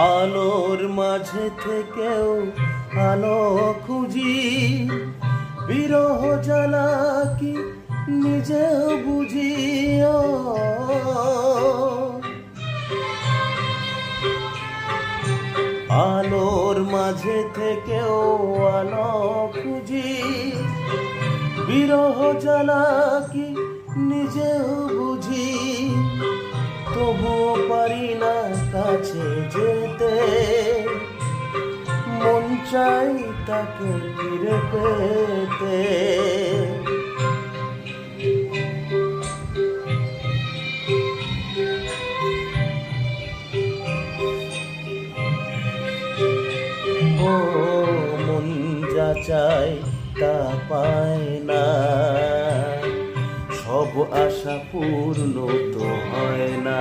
আলোর মাঝে থেকেও আলো খুঁজি, বিরহ জ্বালা কি নিজেও বুঝি। আলোর মাঝে থেকেও আলো খুঁজি, বিরহ জ্বালা কি নিজেও বুঝি। তবুও পারি না কাছে যেতে, মন চাই তাকে ফিরে পেতে। ও মন যা চায় তা পায় না, সব আশা পূর্ণ তো হয় না।